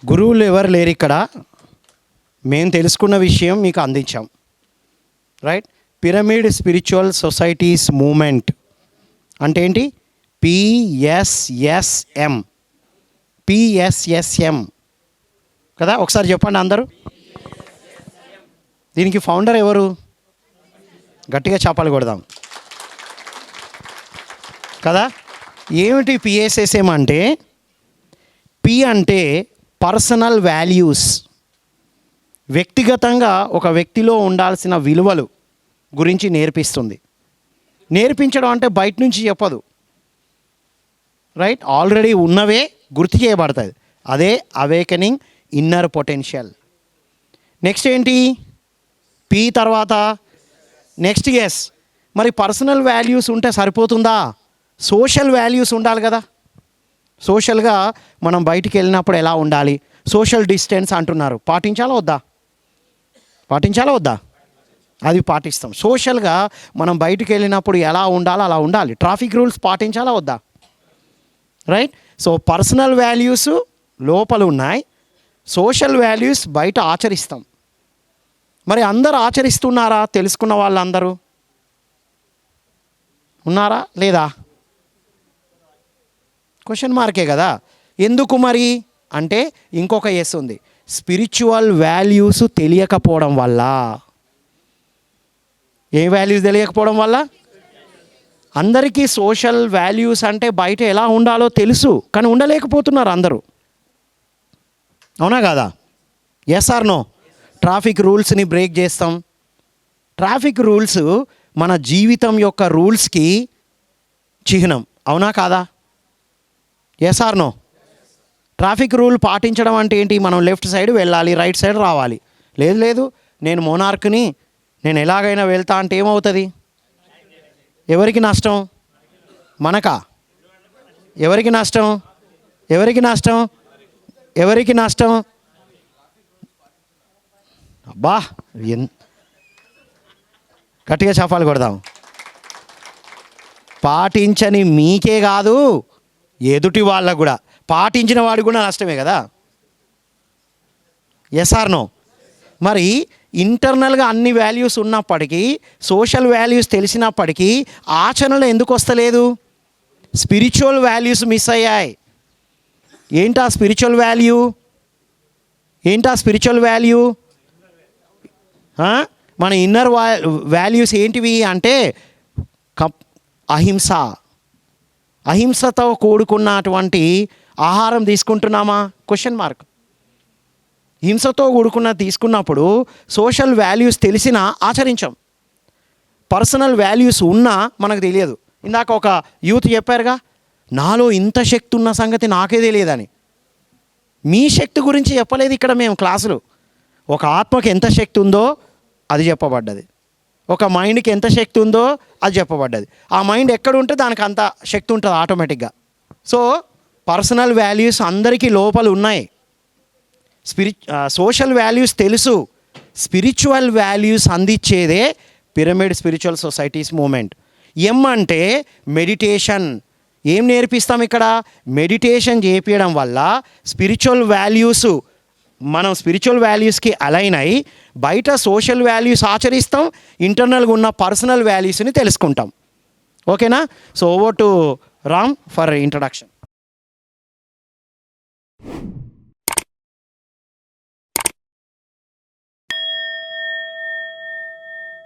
గురువులు ఎవరు లేరు ఇక్కడ. మేము తెలుసుకున్న విషయం మీకు అందించాం. Right. Pyramid spiritual societies movement అంటే ఏంటి? పిఎస్ఎస్ఎం. పిఎస్ఎస్ఎం కదా, ఒకసారి చెప్పండి అందరూ. దీనికి ఫౌండర్ ఎవరు? గట్టిగా చపాలు కొడదాం కదా. ఏమిటి పిఎస్ఎస్ఎం అంటే? పి అంటే పర్సనల్ వాల్యూస్, వ్యక్తిగతంగా ఒక వ్యక్తిలో ఉండాల్సిన విలువలు గురించి నేర్పిస్తుంది. నేర్పించడం అంటే బయట నుంచి చెప్పదు. రైట్. ఆల్రెడీ ఉన్నవే గుర్తు చేయబడుతుంది. అదే అవేకనింగ్ ఇన్నర్ పొటెన్షియల్. నెక్స్ట్ ఏంటి? పి తర్వాత నెక్స్ట్ ఎస్. మరి పర్సనల్ వాల్యూస్ ఉంటే సరిపోతుందా? సోషల్ వాల్యూస్ ఉండాలి కదా. సోషల్గా మనం బయటికి వెళ్ళినప్పుడు ఎలా ఉండాలి? సోషల్ డిస్టెన్స్ అంటున్నారు, పాటించాలా వద్దా? పాటించాలా వద్దా? అది పాటిస్తాం. సోషల్గా మనం బయటికి వెళ్ళినప్పుడు ఎలా ఉండాలో అలా ఉండాలి. ట్రాఫిక్ రూల్స్ పాటించాలా వద్దా? రైట్. సో పర్సనల్ వాల్యూస్ లోపల ఉన్నాయి, సోషల్ వాల్యూస్ బయట ఆచరిస్తాం. మరి అందరూ ఆచరిస్తున్నారా? తెలుసుకున్న వాళ్ళందరూ ఉన్నారా లేదా? క్వశ్చన్ మార్కే కదా. ఎందుకు మరి అంటే ఇంకొక ఎస్ ఉంది. స్పిరిచువల్ వాల్యూస్ తెలియకపోవడం వల్ల. ఏ వాల్యూస్ తెలియకపోవడం వల్ల? అందరికీ సోషల్ వాల్యూస్ అంటే బయట ఎలా ఉండాలో తెలుసు, కానీ ఉండలేకపోతున్నారు అందరూ. అవునా కాదా? Yes or no? ట్రాఫిక్ రూల్స్ని బ్రేక్ చేస్తాం. ట్రాఫిక్ రూల్స్ మన జీవితం యొక్క రూల్స్కి చిహ్నం. అవునా కాదా? Yes or no? Traffic rule పాటించడం అంటే ఏంటి? మనం లెఫ్ట్ సైడ్ వెళ్ళాలి, రైట్ సైడ్ రావాలి. లేదు లేదు, నేను మోనార్క్ని, నేను ఎలాగైనా వెళ్తా అంటే ఏమవుతుంది? ఎవరికి నష్టం? మనకా? ఎవరికి నష్టం? ఎవరికి నష్టం? ఎవరికి నష్టం? అబ్బా, గట్టిగా చపాలు కొడదాం. పాటించని మీకే కాదు, ఎదుటి వాళ్ళకు కూడా. పాటించిన వాడికి కూడా నష్టమే కదా. Yes or no? మరి ఇంటర్నల్గా అన్ని వాల్యూస్ ఉన్నప్పటికీ, సోషల్ వాల్యూస్ తెలిసినప్పటికీ ఆచరణలో ఎందుకు వస్తలేదు? స్పిరిచువల్ వాల్యూస్ మిస్ అయ్యాయి. ఏంటా స్పిరిచువల్ వాల్యూ? ఏంటా స్పిరిచువల్ వాల్యూ? మన ఇన్నర్ వాల్యూస్ ఏంటివి అంటే అహింస. అహింసతో కూడుకున్నటువంటి ఆహారం తీసుకుంటున్నామా? Question mark. హింసతో కూడుకున్న తీసుకున్నప్పుడు సోషల్ వాల్యూస్ తెలిసినా ఆచరించాం. పర్సనల్ వాల్యూస్ ఉన్నా మనకు తెలియదు. ఇందాక ఒక యూత్ చెప్పారుగా, నాలో ఇంత శక్తి ఉన్న సంగతి నాకే తెలియదని. మీ శక్తి గురించి చెప్పలేదు ఇక్కడ మేము క్లాసులు. ఒక ఆత్మకి ఎంత శక్తి ఉందో అది చెప్పబడ్డది, ఒక మైండ్కి ఎంత శక్తి ఉందో అది చెప్పబడ్డది. ఆ మైండ్ ఎక్కడ ఉంటే దానికి అంత శక్తి ఉంటుంది ఆటోమేటిక్గా. సో పర్సనల్ వాల్యూస్ అందరికీ లోపల ఉన్నాయి. సోషల్ వాల్యూస్ తెలుసు. స్పిరిచువల్ వాల్యూస్ అందించేదే పిరమిడ్ స్పిరిచువల్ సొసైటీస్ మూమెంట్. ఎం అంటే మెడిటేషన్. ఏం నేర్పిస్తాం ఇక్కడ? మెడిటేషన్ చేపించడం వల్ల స్పిరిచువల్ వాల్యూస్, మనం స్పిరిచువల్ వాల్యూస్కి అలైన్ అయ్యి బయట సోషల్ వాల్యూస్ ఆచరిస్తాం, ఇంటర్నల్గా ఉన్న పర్సనల్ వాల్యూస్ని తెలుసుకుంటాం. ఓకేనా? So over to Ram for introduction.